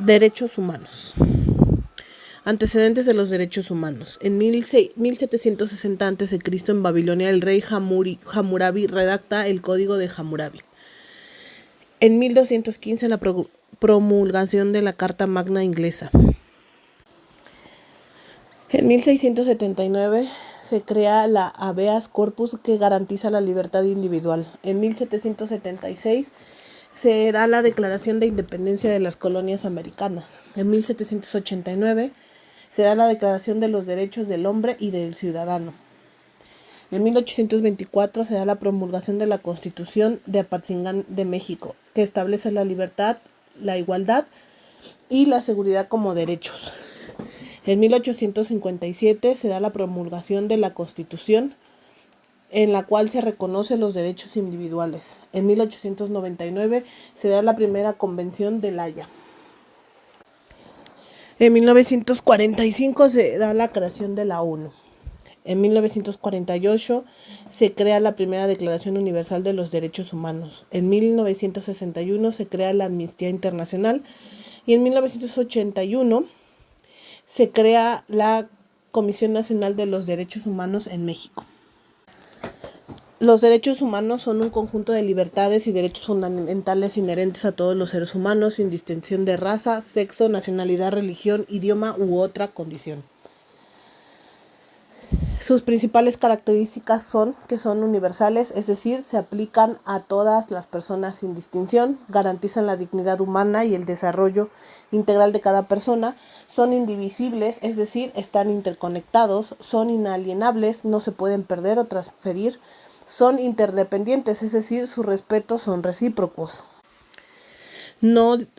Derechos humanos. Antecedentes de los derechos humanos. En 1760 a.C. en Babilonia, el rey Hammurabi redacta el Código de Hammurabi. En 1215, la promulgación de la Carta Magna inglesa. En 1679 se crea la Habeas Corpus, que garantiza la libertad individual. En 1776 se da la Declaración de Independencia de las Colonias Americanas. En 1789 se da la Declaración de los Derechos del Hombre y del Ciudadano. En 1824 se da la promulgación de la Constitución de Apatzingán de México, que establece la libertad, la igualdad y la seguridad como derechos. En 1857 se da la promulgación de la Constitución, en la cual se reconocen los derechos individuales. En 1899 se da la primera Convención de La Haya. En 1945 se da la creación de la ONU. En 1948 se crea la primera Declaración Universal de los Derechos Humanos. En 1961 se crea la Amnistía Internacional y en 1981 se crea la Comisión Nacional de los Derechos Humanos en México. Los derechos humanos son un conjunto de libertades y derechos fundamentales inherentes a todos los seres humanos, sin distinción de raza, sexo, nacionalidad, religión, idioma u otra condición. Sus principales características son que son universales, es decir, se aplican a todas las personas sin distinción, garantizan la dignidad humana y el desarrollo integral de cada persona, son indivisibles, es decir, están interconectados, son inalienables, no se pueden perder o transferir, son interdependientes, es decir, sus respetos son recíprocos.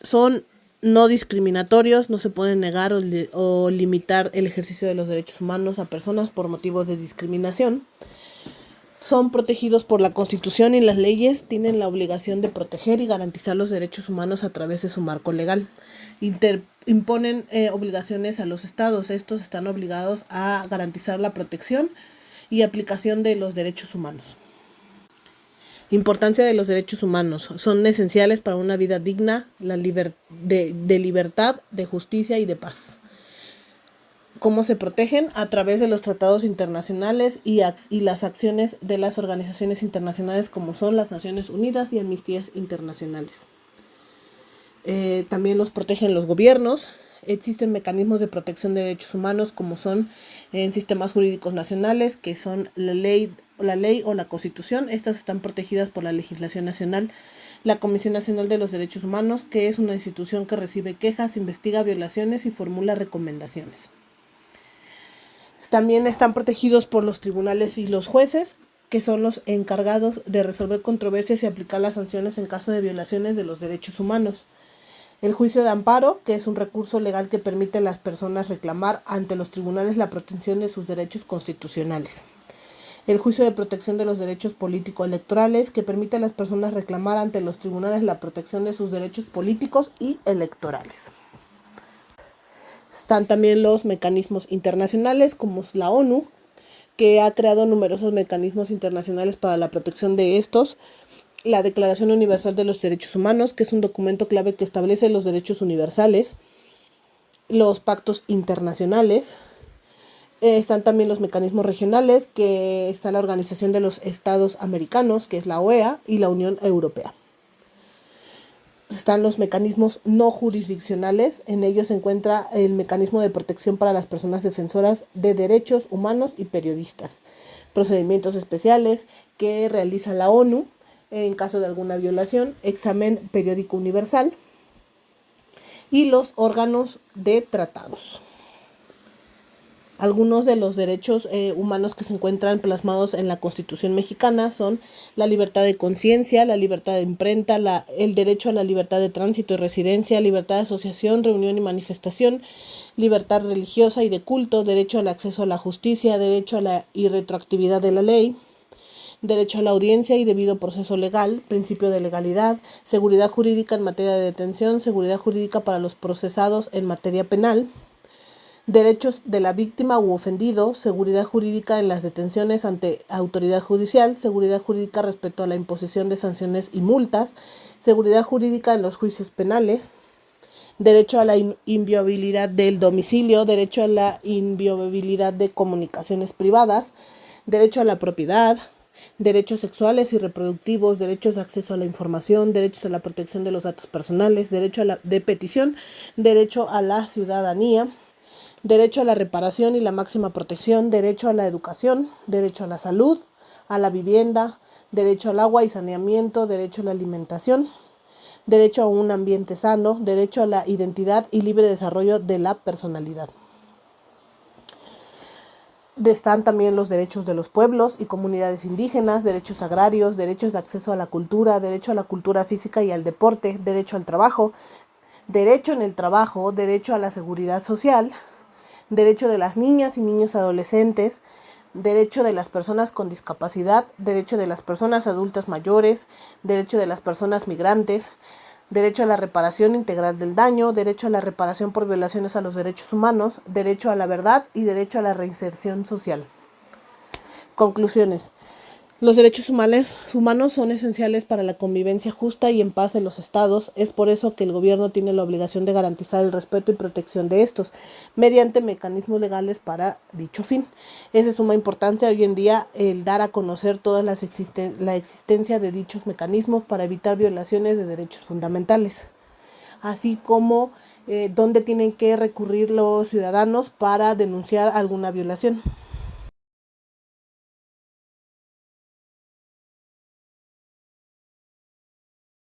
Son no discriminatorios, no se pueden negar o limitar el ejercicio de los derechos humanos a personas por motivos de discriminación. Son protegidos por la Constitución y las leyes tienen la obligación de proteger y garantizar los derechos humanos a través de su marco legal. Imponen obligaciones a los estados. Estos están obligados a garantizar la protección y aplicación de los derechos humanos. Importancia de los derechos humanos. Son esenciales para una vida digna, de libertad, de justicia y de paz. ¿Cómo se protegen? A través de los tratados internacionales y las acciones de las organizaciones internacionales como son las Naciones Unidas y amnistías internacionales. También los protegen los gobiernos. Existen mecanismos de protección de derechos humanos como son en sistemas jurídicos nacionales, que son la ley o la Constitución. Estas están protegidas por la legislación nacional. La Comisión Nacional de los Derechos Humanos, que es una institución que recibe quejas, investiga violaciones y formula recomendaciones. También están protegidos por los tribunales y los jueces, que son los encargados de resolver controversias y aplicar las sanciones en caso de violaciones de los derechos humanos. El juicio de amparo, que es un recurso legal que permite a las personas reclamar ante los tribunales la protección de sus derechos constitucionales. El juicio de protección de los derechos político-electorales, que permite a las personas reclamar ante los tribunales la protección de sus derechos políticos y electorales. Están también los mecanismos internacionales, como es la ONU, que ha creado numerosos mecanismos internacionales para la protección de estos. La Declaración Universal de los Derechos Humanos, que es un documento clave que establece los derechos universales. Los pactos internacionales. Están también los mecanismos regionales, que está la Organización de los Estados Americanos, que es la OEA, y la Unión Europea. Están los mecanismos no jurisdiccionales. En ellos se encuentra el mecanismo de protección para las personas defensoras de derechos humanos y periodistas. Procedimientos especiales que realiza la ONU en caso de alguna violación, examen periódico universal y los órganos de tratados. Algunos de los derechos humanos que se encuentran plasmados en la Constitución mexicana son la libertad de conciencia, la libertad de imprenta, el derecho a la libertad de tránsito y residencia, libertad de asociación, reunión y manifestación, libertad religiosa y de culto, derecho al acceso a la justicia, derecho a la irretroactividad de la ley, derecho a la audiencia y debido proceso legal, principio de legalidad, seguridad jurídica en materia de detención, seguridad jurídica para los procesados en materia penal, derechos de la víctima u ofendido, seguridad jurídica en las detenciones ante autoridad judicial, seguridad jurídica respecto a la imposición de sanciones y multas, seguridad jurídica en los juicios penales, derecho a la inviolabilidad del domicilio, derecho a la inviolabilidad de comunicaciones privadas, derecho a la propiedad, derechos sexuales y reproductivos, derechos de acceso a la información, derechos a la protección de los datos personales, derecho a la de petición, derecho a la ciudadanía, derecho a la reparación y la máxima protección, derecho a la educación, derecho a la salud, a la vivienda, derecho al agua y saneamiento, derecho a la alimentación, derecho a un ambiente sano, derecho a la identidad y libre desarrollo de la personalidad. Están también los derechos de los pueblos y comunidades indígenas, derechos agrarios, derechos de acceso a la cultura física y al deporte, derecho al trabajo, derecho en el trabajo, derecho a la seguridad social, derecho de las niñas y niños adolescentes, derecho de las personas con discapacidad, derecho de las personas adultas mayores, derecho de las personas migrantes, derecho a la reparación integral del daño, derecho a la reparación por violaciones a los derechos humanos, derecho a la verdad y derecho a la reinserción social. Conclusiones. Los derechos humanos son esenciales para la convivencia justa y en paz en los estados. Es por eso que el gobierno tiene la obligación de garantizar el respeto y protección de estos, mediante mecanismos legales para dicho fin. Es de suma importancia hoy en día el dar a conocer toda la existencia de dichos mecanismos para evitar violaciones de derechos fundamentales, así como dónde tienen que recurrir los ciudadanos para denunciar alguna violación.